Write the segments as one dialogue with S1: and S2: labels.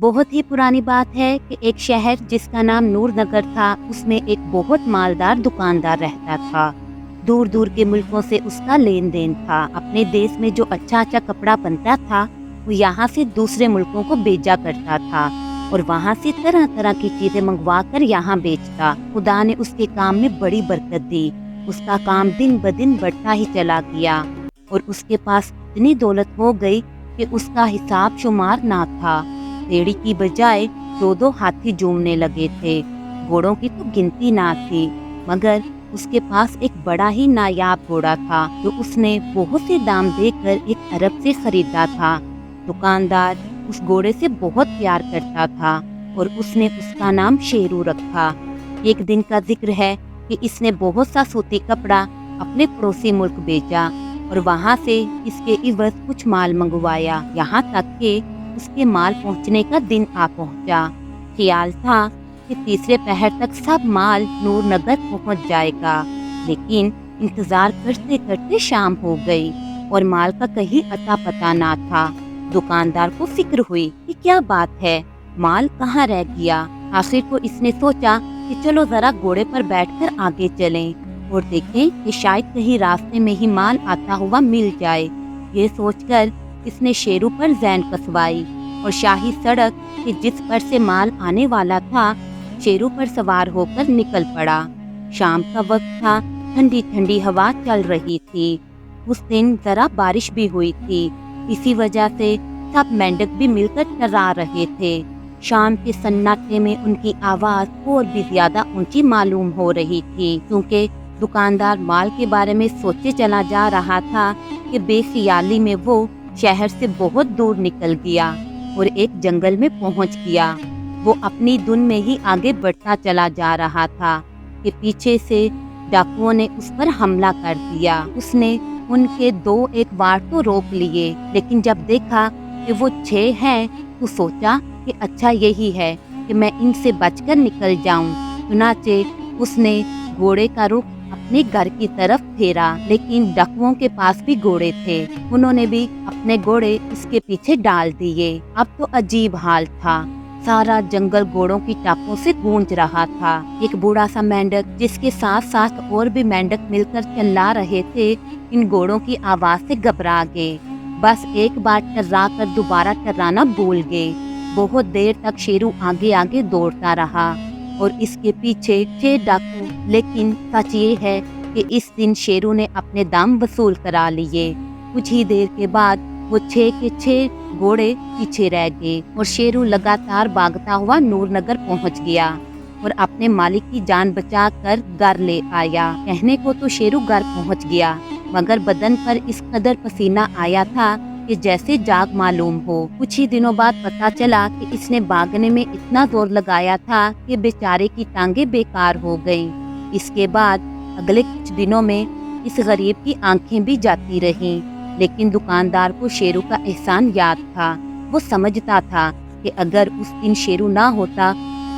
S1: بہت ہی پرانی بات ہے کہ ایک شہر جس کا نام نور نگر تھا، اس میں ایک بہت مالدار دکاندار رہتا تھا۔ دور دور کے ملکوں سے اس کا لین دین تھا۔ اپنے دیس میں جو اچھا کپڑا بنتا تھا وہ یہاں سے دوسرے ملکوں کو بھیجا کرتا تھا اور وہاں سے طرح طرح کی چیزیں منگوا کر یہاں بیچتا۔ خدا نے اس کے کام میں بڑی برکت دی۔ اس کا کام دن بدن بڑھتا ہی چلا گیا اور اس کے پاس اتنی دولت ہو گئی کہ اس کا حساب شمار نہ تھا۔ ریڑھی کی بجائے دو دو ہاتھی جومنے لگے تھے۔ گھوڑوں کی تو گنتی نہ تھی، مگر اس کے پاس ایک بڑا ہی نایاب گھوڑا تھا جو اس نے بہت سے دام دے کر ایک عرب سے خریدا تھا۔ دکاندار اس گھوڑے سے بہت پیار کرتا تھا اور اس نے اس کا نام شیرو رکھا۔ ایک دن کا ذکر ہے کہ اس نے بہت سا سوتی کپڑا اپنے پڑوسی ملک بھیجا اور وہاں سے اس کے عوض کچھ مال منگوایا، یہاں تک کہ اس کے مال پہنچنے کا دن آ پہنچا۔ خیال تھا کہ تیسرے پہر تک سب مال نور نگر پہنچ جائے گا، لیکن انتظار کرتے کرتے شام ہو گئی اور مال کا کہیں اتا پتہ نہ تھا۔ دکاندار کو فکر ہوئی کہ کیا بات ہے، مال کہاں رہ گیا۔ آخر کو اس نے سوچا کہ چلو ذرا گھوڑے پر بیٹھ کر آگے چلیں اور دیکھیں کہ شاید کہیں راستے میں ہی مال آتا ہوا مل جائے۔ یہ سوچ کر اس نے شیرو پر زین کسوائی اور شاہی سڑک کہ جس پر سے مال آنے والا تھا، شیرو پر سوار ہو کر نکل پڑا۔ شام کا وقت تھا، ٹھنڈی ٹھنڈی ہوا چل رہی تھی۔ اس دن ذرا بارش بھی ہوئی تھی، اسی وجہ سے سب مینڈک بھی مل کر ٹرا رہے تھے۔ شام کے سناٹے میں ان کی آواز اور بھی زیادہ اونچی معلوم ہو رہی تھی، کیونکہ دکاندار مال کے بارے میں سوچے چلا جا رہا تھا کہ بے خیالی میں وہ شہر سے بہت دور نکل گیا اور ایک جنگل میں پہنچ گیا۔ وہ اپنی دھن میں ہی آگے بڑھتا چلا جا رہا تھا کہ پیچھے سے ڈاکوؤں نے اس پر حملہ کر دیا۔ اس نے ان کے دو ایک وار تو روک لیے، لیکن جب دیکھا کہ وہ 6 ہیں تو سوچا کہ اچھا یہی ہے کہ میں ان سے بچ کر نکل جاؤں۔ چنانچہ اس نے گھوڑے کا رخ اپنے گھر کی طرف پھیرا، لیکن ڈاکوؤں کے پاس بھی گھوڑے تھے، انہوں نے بھی اپنے گھوڑے اس کے پیچھے ڈال دیے۔ اب تو عجیب حال تھا، سارا جنگل گھوڑوں کی ٹاپوں سے گونج رہا تھا۔ ایک بوڑھا سا مینڈک جس کے ساتھ ساتھ اور بھی مینڈک مل کر چلا رہے تھے، ان گھوڑوں کی آواز سے گھبرا گئے، بس ایک بار ٹرا کر دوبارہ ٹرانا بھول گئے۔ بہت دیر تک شیرو آگے آگے دوڑتا رہا اور اس کے پیچھے 6 ڈاکو، لیکن سچ یہ ہے کہ اس دن شیرو نے اپنے دام وصول کرا لیے۔ کچھ ہی دیر کے بعد وہ 6 کے 6 گھوڑے پیچھے رہ گئے اور شیرو لگاتار بھاگتا ہوا نور نگر پہنچ گیا اور اپنے مالک کی جان بچا کر گھر لے آیا۔ کہنے کو تو شیرو گھر پہنچ گیا، مگر بدن پر اس قدر پسینہ آیا تھا کہ جیسے جاگ معلوم ہو۔ کچھ ہی دنوں بعد پتہ چلا کہ اس نے بھاگنے میں اتنا زور لگایا تھا کہ بیچارے کی ٹانگیں بیکار ہو گئیں۔ اس کے بعد اگلے کچھ دنوں میں اس غریب کی آنکھیں بھی جاتی رہیں، لیکن دکاندار کو شیرو کا احسان یاد تھا۔ وہ سمجھتا تھا کہ اگر اس دن شیرو نہ ہوتا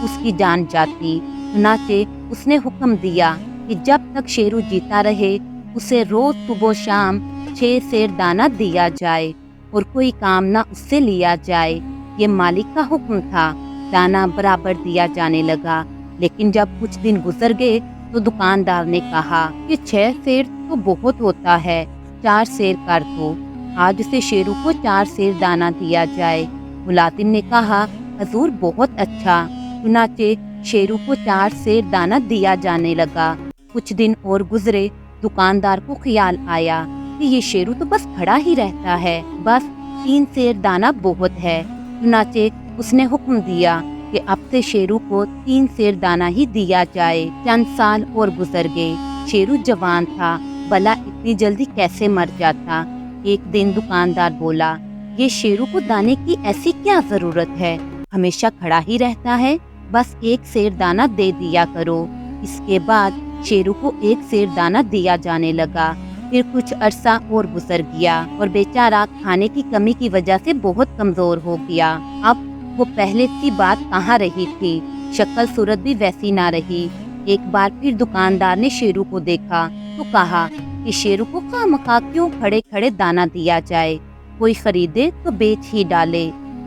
S1: اس کی جان جاتی۔ چنانچہ اس نے حکم دیا کہ جب تک شیرو جیتا رہے اسے روز صبح و شام 6 سیر دانہ دیا جائے اور کوئی کام نہ اس سے لیا جائے۔ یہ مالک کا حکم تھا۔ دانہ برابر دیا جانے لگا، لیکن جب کچھ دن گزر گئے تو دکاندار نے کہا کہ 6 سیر تو بہت ہوتا ہے، 4 سیر کر دو۔ آج سے شیرو کو 4 سیر دانہ دیا جائے۔ ملازم نے کہا حضور بہت اچھا۔ چنانچہ شیرو کو 4 سیر دانہ دیا جانے لگا۔ کچھ دن اور گزرے، دکاندار کو خیال آیا کہ یہ شیرو تو بس کھڑا ہی رہتا ہے، بس 3 سیر دانہ بہت ہے۔ چنانچہ اس نے حکم دیا کہ اب سے شیرو کو 3 سیر دانہ ہی دیا جائے۔ چند سال اور گزر گئے، شیرو جوان تھا، بھلا اتنی جلدی کیسے مر جاتا۔ ایک دن دکاندار بولا، یہ شیرو کو دانے کی ایسی کیا ضرورت ہے، ہمیشہ کھڑا ہی رہتا ہے، بس 1 سیر دانہ دے دیا کرو۔ اس کے بعد شیرو کو 1 سیر دانہ دیا جانے لگا۔ پھر کچھ عرصہ اور گزر گیا اور بیچارہ کھانے کی کمی کی وجہ سے بہت کمزور ہو گیا۔ اب وہ پہلے سی بات کہاں رہی تھی، شکل صورت بھی ویسی نہ رہی۔ ایک بار پھر دکاندار نے شیرو کو دیکھا تو کہا کہ شیرو کو خواہ مخواہ کیوں کھڑے کھڑے دانہ دیا جائے، کوئی خریدے تو بیچ ہی ڈالے،